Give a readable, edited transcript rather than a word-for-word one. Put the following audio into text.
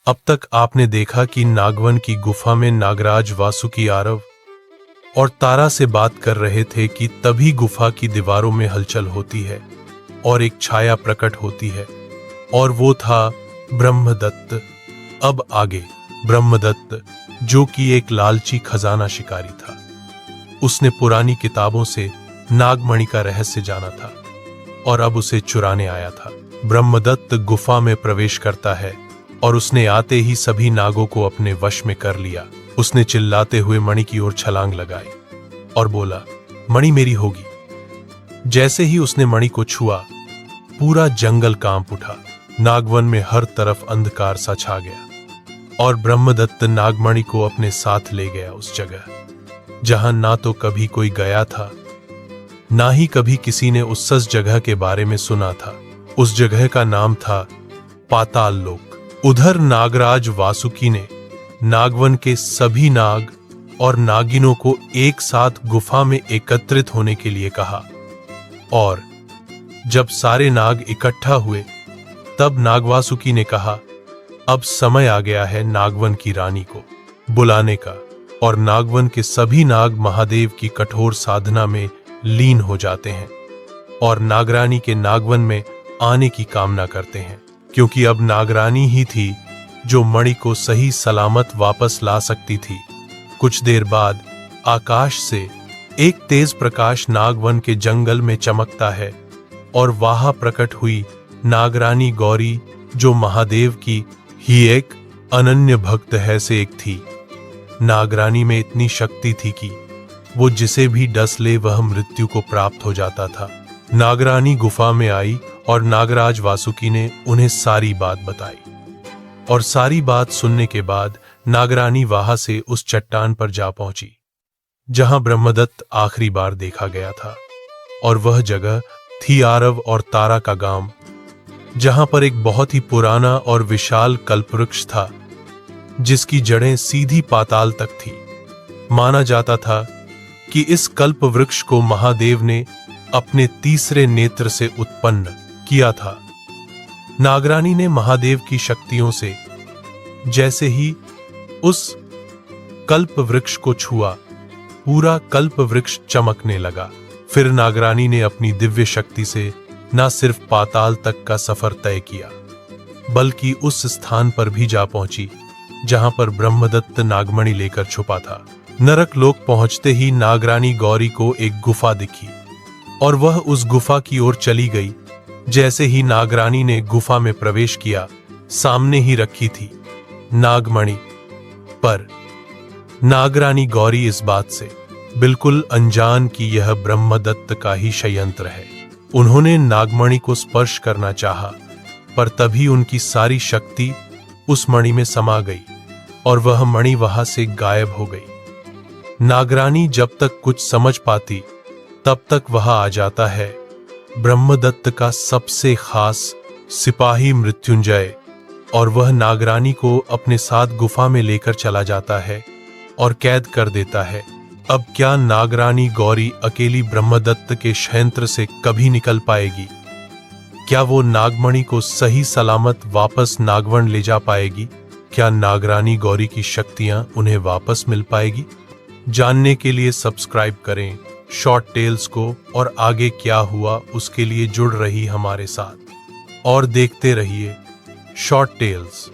अब तक आपने देखा कि नागवन की गुफा में नागराज वासुकी आरव और तारा से बात कर रहे थे कि तभी गुफा की दीवारों में हलचल होती है और एक छाया प्रकट होती है और वो था ब्रह्मदत्त। अब आगे ब्रह्मदत्त, जो कि एक लालची खजाना शिकारी था, उसने पुरानी किताबों से नागमणि का रहस्य जाना था और अब उसे चुराने आया था। ब्रह्मदत्त गुफा में प्रवेश करता है और उसने आते ही सभी नागों को अपने वश में कर लिया। उसने चिल्लाते हुए मणि की ओर छलांग लगाई और बोला, मणि मेरी होगी। जैसे ही उसने मणि को छुआ, पूरा जंगल कांप उठा। नागवन में हर तरफ अंधकार सा छा गया और ब्रह्मदत्त नागमणि को अपने साथ ले गया उस जगह जहां ना तो कभी कोई गया था, ना ही कभी किसी ने उस जगह के बारे में सुना था। उस जगह का नाम था पाताल लोक। उधर नागराज वासुकी ने नागवन के सभी नाग और नागिनों को एक साथ गुफा में एकत्रित होने के लिए कहा और जब सारे नाग इकट्ठा हुए तब नागवासुकी ने कहा, अब समय आ गया है नागवन की रानी को बुलाने का। और नागवन के सभी नाग महादेव की कठोर साधना में लीन हो जाते हैं और नागरानी के नागवन में आने की कामना करते हैं, क्योंकि अब नागरानी ही थी जो मणि को सही सलामत वापस ला सकती थी। कुछ देर बाद आकाश से एक तेज प्रकाश नागवन के जंगल में चमकता है और वहां प्रकट हुई नागरानी गौरी, जो महादेव की ही एक अनन्य भक्त है से एक थी। नागरानी में इतनी शक्ति थी कि वो जिसे भी डस ले वह मृत्यु को प्राप्त हो जाता था। नागरानी गुफा में आई और नागराज वासुकी ने उन्हें सारी बात बताई और सारी बात सुनने के बाद नागरानी वहां से उस चट्टान पर जा पहुंची जहां ब्रह्मदत्त आखिरी बार देखा गया था। और वह जगह थी आरव और तारा का गांव, जहां पर एक बहुत ही पुराना और विशाल कल्पवृक्ष था जिसकी जड़ें सीधी पाताल तक थी। माना जाता था कि इस कल्प वृक्ष को महादेव ने अपने तीसरे नेत्र से उत्पन्न किया था। नागरानी ने महादेव की शक्तियों से जैसे ही उस कल्प वृक्ष को छुआ, पूरा कल्प वृक्ष चमकने लगा। फिर नागरानी ने अपनी दिव्य शक्ति से न सिर्फ पाताल तक का सफर तय किया, बल्कि उस स्थान पर भी जा पहुंची जहां पर ब्रह्मदत्त नागमणि लेकर छुपा था। नरक लोक पहुंचते ही नागरानी गौरी को एक गुफा दिखी और वह उस गुफा की ओर चली गई। जैसे ही नागरानी ने गुफा में प्रवेश किया, सामने ही रखी थी नागमणि, पर नागरानी गौरी इस बात से बिल्कुल अनजान कि यह ब्रह्मदत्त का ही षड्यंत्र है। उन्होंने नागमणि को स्पर्श करना चाहा, पर तभी उनकी सारी शक्ति उस मणि में समा गई और वह मणि वहां से गायब हो गई। नागरानी जब तक कुछ समझ पाती तब तक वह आ जाता है ब्रह्मदत्त का सबसे खास सिपाही मृत्युंजय और वह नागरानी को अपने साथ गुफा में लेकर चला जाता है और कैद कर देता है। अब क्या नागरानी गौरी अकेली ब्रह्मदत्त के षड्यंत्र से कभी निकल पाएगी? क्या वो नागमणि को सही सलामत वापस नागवन ले जा पाएगी? क्या नागरानी गौरी की शक्तियां उन्हें वापस मिल पाएगी? जानने के लिए सब्सक्राइब करें शॉर्ट टेल्स को और आगे क्या हुआ उसके लिए जुड़ रही हमारे साथ और देखते रहिए शॉर्ट टेल्स।